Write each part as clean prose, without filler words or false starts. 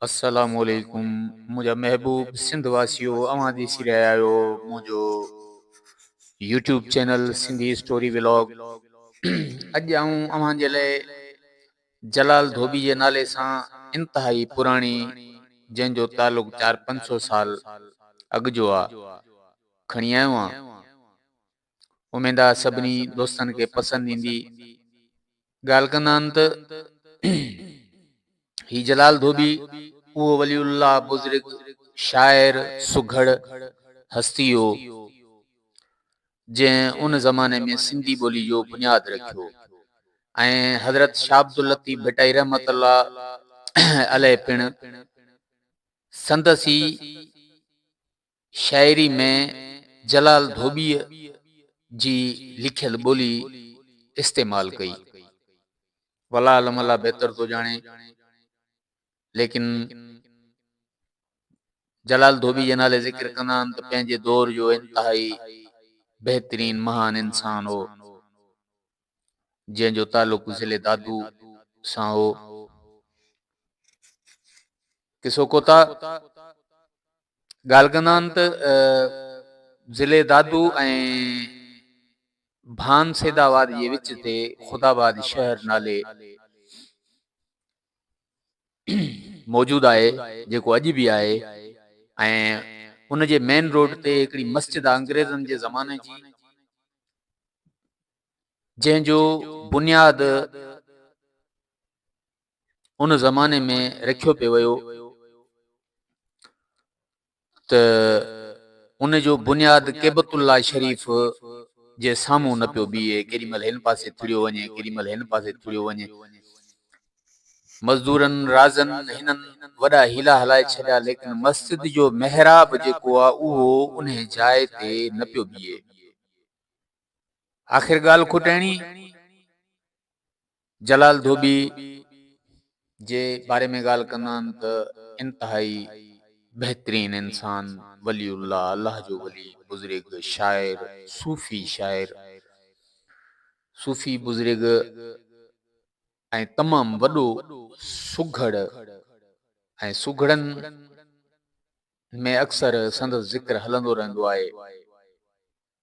अस्सलामु अलैकुम मुझा महबूब सिंध वासियो अवां ॾिसी रहिया आहियो मुंहिंजो YouTube channel Sindhi story vlog. अॼु आऊं अवां जे लाइ जलाल धोबी जे नाले सां इंतहाई पुराणी, जंहिंजो तालुक 400-500 साल अॻु जो आहे, खणी आयो आहियां। उमेद आहे सभिनी दोस्तनि खे पसंदि ईंदी। ॻाल्हि कंदा आहिनि त ही जलाल धोबी उहो वलीउल्लाह बुज़ुर्ग शाइर सुघड़ हस्ती हो जंहिं उन ज़माने में सिंधी ॿोली जो बुनियाद रखियो ऐं हज़रत शाह अब्दुल लतीफ़ भटाई रहमतुल्लाह अलैह पिण संदसी शाइरी में जलाल धोबीअ जी लिखियल ॿोली इस्तेमाल कई। वला अलमला बहितर तो जाने, लेकिन जलाल धोबी जे नाले ज़िक्र कंदा आहिनि त पंहिंजे दौर जो इंतहाई बेहतरीन महान इंसान हो, जंहिंजो तालुक ज़िले दादू सां हो। किसो कोता ॻाल्हि कंदा आहिनि त ज़िले दादू ऐं भान सेदाबाद जे विच ते खुदाबाद शहर नाले मौजूद आहे, जेको अॼु बि आहे। ऐं उन जे मेन रोड ते हिकिड़ी मस्जिद आहे अंग्रेज़नि जे ज़माने जी, जंहिंजो बुनियाद उन ज़माने में रखियो पियो वियो त उन जो बुनियाद केबतुल्ला शरीफ़ जे साम्हूं न पियो बीहे, केॾी महिल हिन पासे थिड़ियो वञे, केॾी महिल हिन पासे थिड़ियो वञे। मज़दूरनि राज़नि हिननि वॾा हीला हलाए छॾिया, लेकिन मस्जिद जो महराब जेको आहे उहो उन जाइ ते न पियो बीहे। आख़िर ॻाल्हि खुटाइणी जलाल धोबी जे बारे में ॻाल्हि कंदा आहिनि त इंतहाई बेहतरीन इंसान, वलीउल्लाह, अल्लाह जो वली, बुज़ुर्ग शाइर, सूफी बुज़ुर्ग ऐं तमामु वॾो सुघड़ ऐं सुघड़नि में अक्सर संदसि ज़िक्र हलंदो रहंदो आहे।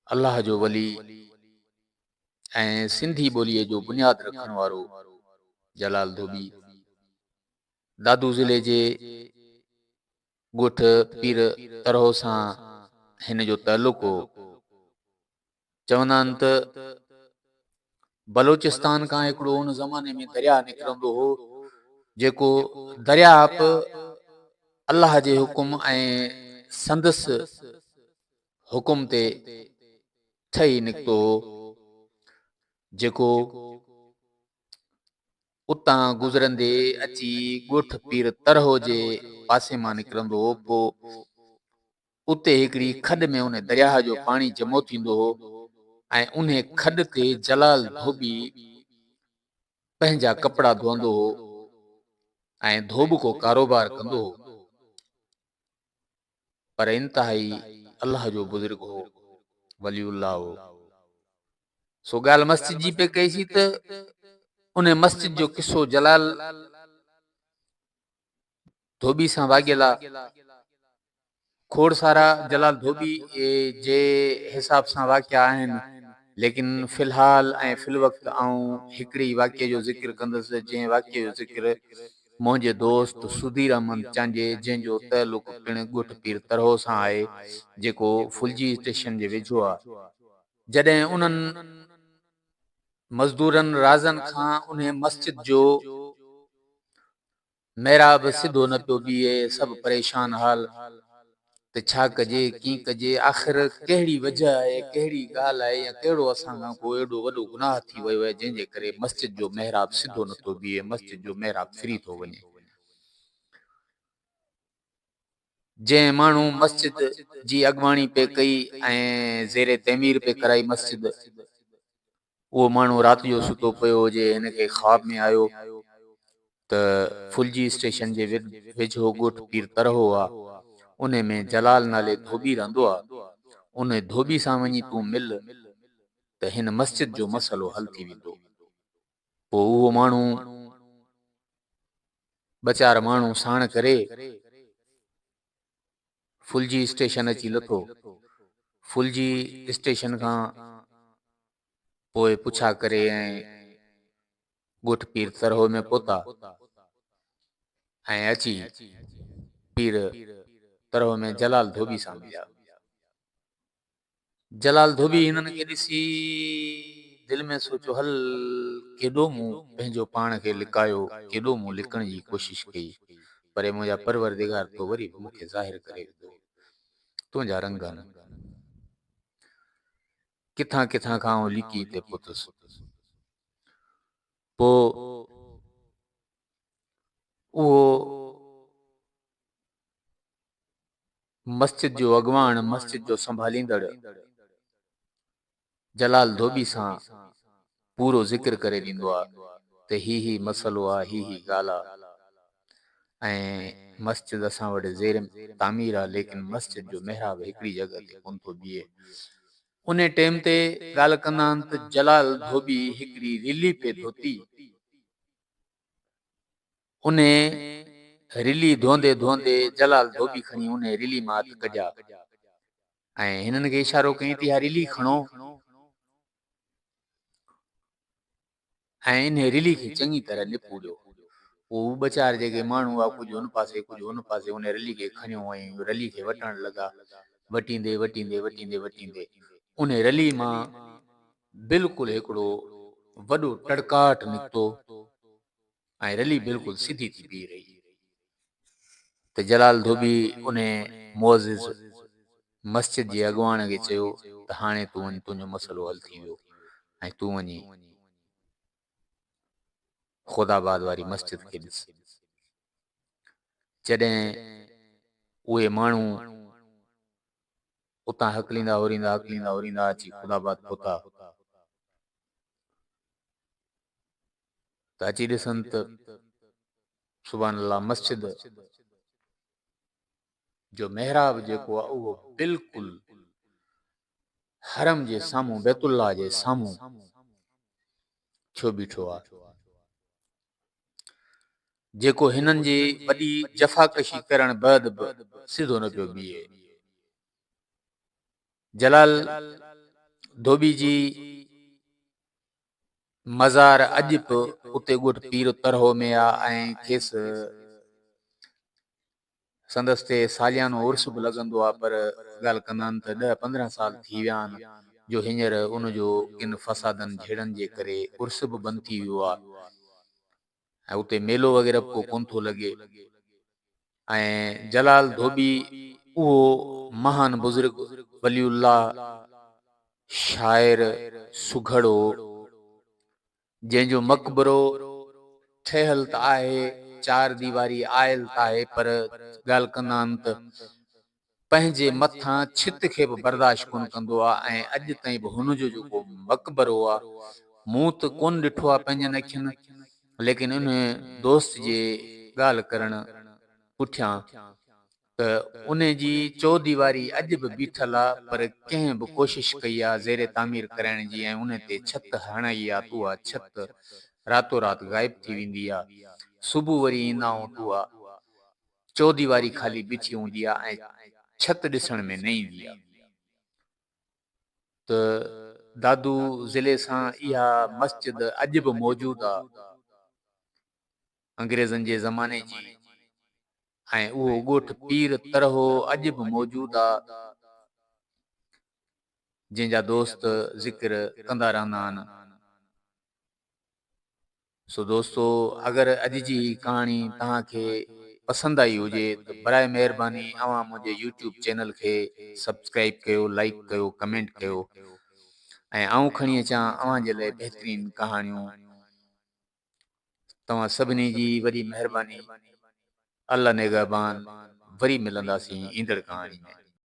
अल्लाह जो वली ऐं सिंधी ॿोलीअ जो बुनियाद रखण वारो जलाल धोबी दादू ज़िले जे ॻोठ पीर तरहो सां हिन जो तालुक हो। चवंदा आहिनि त बलोचिस्तान खां हिकिड़ो उन ज़माने में दरिया निकिरंदो हो, जेको दरिया अल्लाह जे हुकुम ऐं संदसि हुकुम ते ठही निकितो हो, जेको उतां गुज़रंदे अची ॻोठ पीर तरहो जे पासे मां निकिरंदो हो। पोइ उते हिकिड़ी खॾ में उन दरिया जो पाणी जमो थींदो हो ऐं उन खॾ ते जलाल धोबी पंहिंजा कपिड़ा धोअंदो हो ऐं धोब को कारोबार कंदो हो। पर इंतहाई अल्लाह जो बुज़ुर्ग हो, वलीउल्लाह हो। सो ॻाल्हि मस्जिद जी पे कईसीं त उन मस्जिद जो किस्सो जलाल धोबी सां वाॻियल आहे। खोड़ सारा जलाल धोबी जे हिसाब सां वाक़िया आहिनि, लेकिन फ़िलहाल ऐं फ़िल वक़्तु आऊं हिकिड़ी वाक़िए जो ज़िक्र कंदुसि, जंहिं वाक़िए जो ज़िक्र मुंहिंजे दोस्त सुधीर अहमद चांजे, जंहिंजो तइलुक पिण ॻोठ पीर तरहो सां आहे, जेको फुलजी स्टेशन जे वेझो आहे। जॾहिं उन्हनि मज़दूरनि राज़नि खां उन मस्जिद जो महराब सिधो न पियो बीहे, सभु परेशान हाल त छा कजे, कीअं कजे, आख़िर कहिड़ी वजह आहे, कहिड़ी ॻाल्हि आहे, या कहिड़ो असां खां को एॾो वॾो गुनाह थी वियो आहे जंहिंजे करे मस्जिद जो महराब सिधो नथो बीहे, मस्जिद जो महराब फिरी थो वञे। जंहिं माण्हू मस्जिद जी अॻवाणी पे कई ऐं ज़ेरे तमीर पे कराई मस्जिद, उहो माण्हू राति जो सुतो पियो हुजे, हिनखे ख़्वाब में आयो त फुलजी स्टेशन जे वेझो ॻोठ पीर तरहो आहे, उन में जलाल नाले धोबी रहंदो आहे। उन धोबी सां वञी तूं मिल त हिन मस्जिद जो मसइलो हल थी वेंदो। पोइ उहो माण्हू ॿ चारि माण्हू साण करे फुलजी स्टेशन अची लथो। फुलजी स्टेशन खां पोइ पुछा करे ऐं ॻोठ पीर तरहो में पहुता ऐं अची पीर तरहो में जलाल धोबी सां मिलिया। जलाल धोबी हिननि खे ॾिसी दिलि में सोचियो, हल केॾो मूं पंहिंजो पाण खे लिकायो, केॾो मूं लिकण जी कोशिशि कई, पर मुंहिंजा परवरदिगार तो वरी बि मूंखे ज़ाहिर करे विधो। तुंहिंजा रंग आहिनि, किथां किथां खां लिकी हिते पहुतुसि। पोइ उहो मस्जिद जो अॻवान, मस्जिद जो संभालींदड़ जलाल धोबी सां पूरो ज़िक्र करे ॾींदो आहे त ही मसइलो आहे, ही ॻाल्हि आहे ऐं मस्जिद असां वटि ज़ेर तामीर आहे, लेकिन मस्जिद जो महराब हिकिड़ी जॻह ते कोन थो बीहे। उन टाइम ते ॻाल्हि कंदा आहिनि त जलाल धोबी हिकिड़ी रिली पे धोती, उन रिली धोंदे धोंदे जलाल धोबी खणी उन रिली मां हथ कढिया ऐं हिननि खे इशारो कई त इहा रिली खणो ऐं इन रिली खे चङी तरह निपूड़ियो। उहो ॿ चारि जेके माण्हू आहे, कुझु हुन पासे कुझु हुन पासे, उन रली खे खणियो ऐं रली खे वटण लॻा। वटींदे वटींदे वटींदे वटींदे उन रली मां बिल्कुलु हिकिड़ो वॾो टड़काट निकितो ऐं रली बिल्कुलु सिधी थी बीह रही। त जलाल धोबी उन मुअज़िज़ मस्जिद जे अॻवान खे चयो त हाणे तूं वञ, तुंहिंजो मसइलो हल थी वियो ऐं तूं वञी ख़ुदाबाद वारी मस्जिद खे ॾिस। जॾहिं उहे माण्हू उतां हकलींदा होरींदा अची ख़ुदाबाद पहुता त अची ॾिसनि त सुभान अल्लाह, मस्जिद जो महराब जेको आहे उहो बिल्कुलु हरम जे साम्हूं, बैतुल्लाह जे साम्हूं छो बीठो आहे, जेको हिननि जी वॾी जफ़ाकशी करण बैदि बि सिधो न पियो बीहे। जलाल धोबी जी मज़ार अॼु बि उते ॻोठ पीर तरहो में आहे ऐं खेसि संदसि ते सालियानो उर्स बि लॻंदो आहे, पर ॻाल्हि कंदा आहिनि त 10-15 साल थी विया आहिनि जो हींअर उनजो किन फसादनि झेड़नि जे करे उर्स बि बंदि थी वियो आहे ऐं उते मेलो वग़ैरह को कोन थो लॻे। ऐं जलाल धोबी उहो महान बुज़ुर्ग, वलीउल्लाह, शाइर, सुघड़ो, जंहिंजो मक़बरो ठहियल त आहे, 4 दीवारी आयल त आहे, पर ॻाल्हि कंदा आहिनि त पंहिंजे मथां छित खे बि बर्दाश्त कोन कंदो आहे ऐं अॼु ताईं बि हुनजो जेको मक़बरो आहे, मूं त कोन ॾिठो आहे पंहिंजनि अखियुनि, लेकिन उन दोस्त जे ॻाल्हि करण पुठियां त उन जी 4 दीवारी अॼु बि बीठल आहे, पर कंहिं बि कोशिश कई आहे ज़ेर तामीर कराइण जी ऐं उन ते छत हणाई आहे त उहा छत रातो रात गाइब थी वेंदी आहे। सुबुह वरी ईंदा आहियूं त उहा 4 दीवारी ख़ाली बिठी हूंदी आहे ऐं छत ॾिसण में न ईंदी आहे। त दादू ज़िले सां इहा मस्जिद अॼु बि मौजूदु आहे, अंग्रेज़नि जे ज़माने जी, ऐं उहो ॻोठ पीर तरहो अॼु बि मौजूदु आहे, जंहिंजा दोस्त ज़िक्र कंदा रहंदा आहिनि। सो दोस्तो, अगरि अॼु जी कहाणी तव्हांखे पसंदि आई हुजे त बराए महिरबानी अव्हां मुंहिंजे YouTube चैनल खे सब्सक्राइब कयो, लाइक कयो, कमेंट कयो ऐं आऊं खणी अचां अव्हां जे लाइ बहितरीन कहाणियूं। तव्हां सभिनी जी वॾी महिरबानी। अल्लाह निगहबान। वरी मिलंदासीं ईंदड़ कहाणी में।